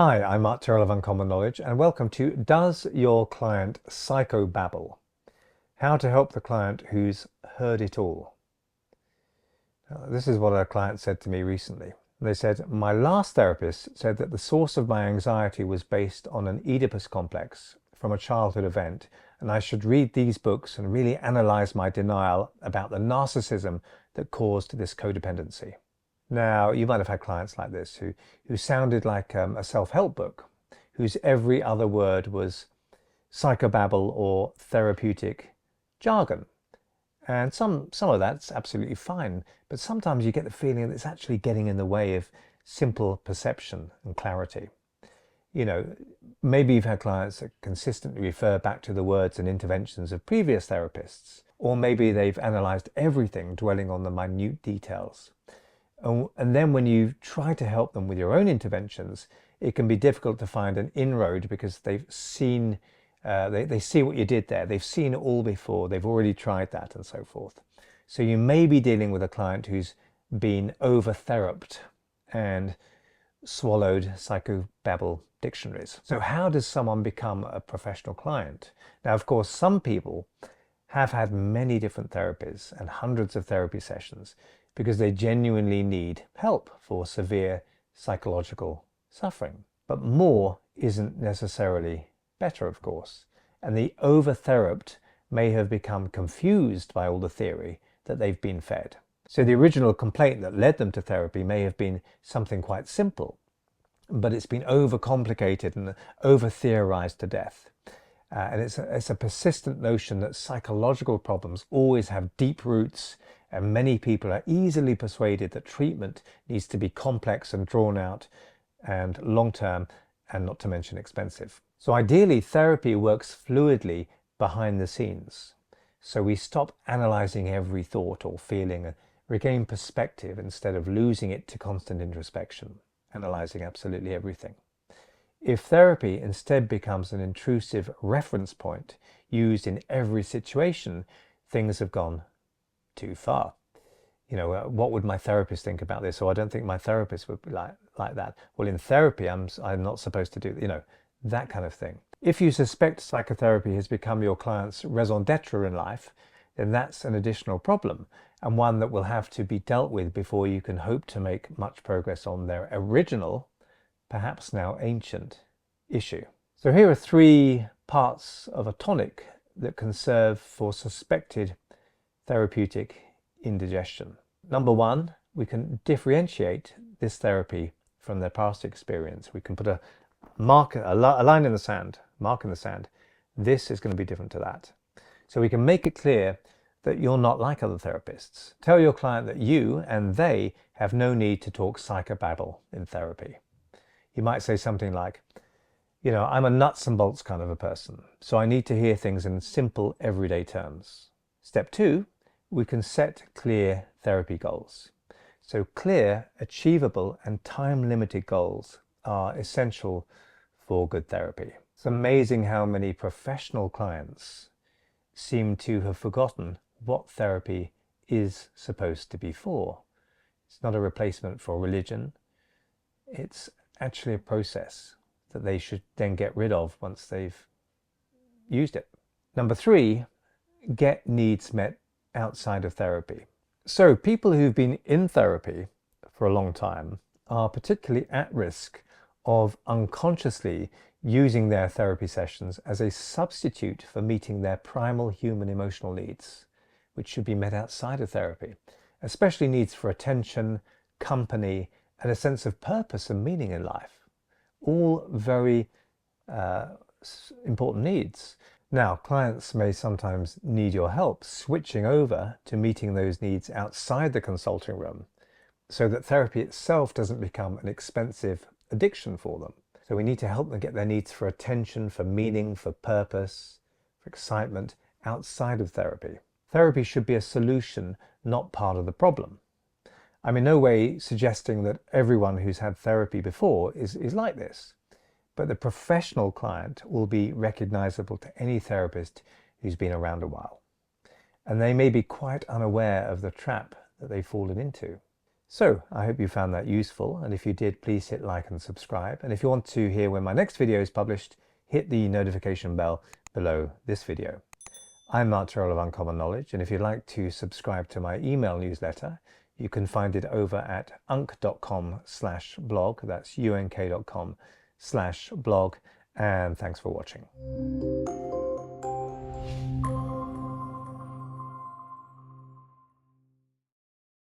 Hi, I'm Mark Tyrrell of Uncommon Knowledge, and welcome to Does Your Client Psychobabble? How to help the client who's heard it all. This is what a client said to me recently. They said, my last therapist said that the source of my anxiety was based on an Oedipus complex from a childhood event, and I should read these books and really analyze my denial about the narcissism that caused this codependency. Now, you might have had clients like this who sounded like a self-help book, whose every other word was psychobabble or therapeutic jargon. And some of that's absolutely fine, but sometimes you get the feeling that it's actually getting in the way of simple perception and clarity. You know, maybe you've had clients that consistently refer back to the words and interventions of previous therapists, or maybe they've analyzed everything, dwelling on the minute details. And then when you try to help them with your own interventions, it can be difficult to find an inroad because they've seen, they see what you did there. They've seen it all before. They've already tried that and so forth. So you may be dealing with a client who's been over-theraped and swallowed psychobabble dictionaries. So how does someone become a professional client? Now, of course, some people have had many different therapies and hundreds of therapy sessions because they genuinely need help for severe psychological suffering. But more isn't necessarily better, of course. And the over-theraped may have become confused by all the theory that they've been fed. So the original complaint that led them to therapy may have been something quite simple, but it's been overcomplicated and over-theorized to death. And it's a persistent notion that psychological problems always have deep roots, and many people are easily persuaded that treatment needs to be complex and drawn out and long-term, and not to mention expensive. So ideally, therapy works fluidly behind the scenes. So we stop analyzing every thought or feeling and regain perspective instead of losing it to constant introspection, analyzing absolutely everything. If therapy instead becomes an intrusive reference point used in every situation, things have gone too far. You know, what would my therapist think about this? Or I don't think my therapist would be like that. Well, in therapy, I'm not supposed to do, you know, that kind of thing. If you suspect psychotherapy has become your client's raison d'etre in life, then that's an additional problem, and one that will have to be dealt with before you can hope to make much progress on their original, perhaps now ancient, issue. So here are 3 parts of a tonic that can serve for suspected therapeutic indigestion. Number 1, we can differentiate this therapy from their past experience. We can put a mark, a line in the sand, mark in the sand. This is going to be different to that. So we can make it clear that you're not like other therapists. Tell your client that you and they have no need to talk psychobabble in therapy. You might say something like, you know, I'm a nuts and bolts kind of a person, so I need to hear things in simple everyday terms. Step 2, we can set clear therapy goals. So clear, achievable and time-limited goals are essential for good therapy. It's amazing how many professional clients seem to have forgotten what therapy is supposed to be for. It's not a replacement for religion. It's actually a process that they should then get rid of once they've used it. Number 3, get needs met outside of therapy. So people who've been in therapy for a long time are particularly at risk of unconsciously using their therapy sessions as a substitute for meeting their primal human emotional needs, which should be met outside of therapy, especially needs for attention, company, and a sense of purpose and meaning in life. All very important needs. Now, clients may sometimes need your help switching over to meeting those needs outside the consulting room so that therapy itself doesn't become an expensive addiction for them. So we need to help them get their needs for attention, for meaning, for purpose, for excitement outside of therapy. Therapy should be a solution, not part of the problem. I'm in no way suggesting that everyone who's had therapy before is like this, but the professional client will be recognizable to any therapist who's been around a while. And they may be quite unaware of the trap that they've fallen into. So I hope you found that useful, and if you did, please hit like and subscribe. And if you want to hear when my next video is published, hit the notification bell below this video. I'm Mark Terrell of Uncommon Knowledge, and if you'd like to subscribe to my email newsletter, you can find it over at unk.com/blog. That's unk.com/blog, and thanks for watching.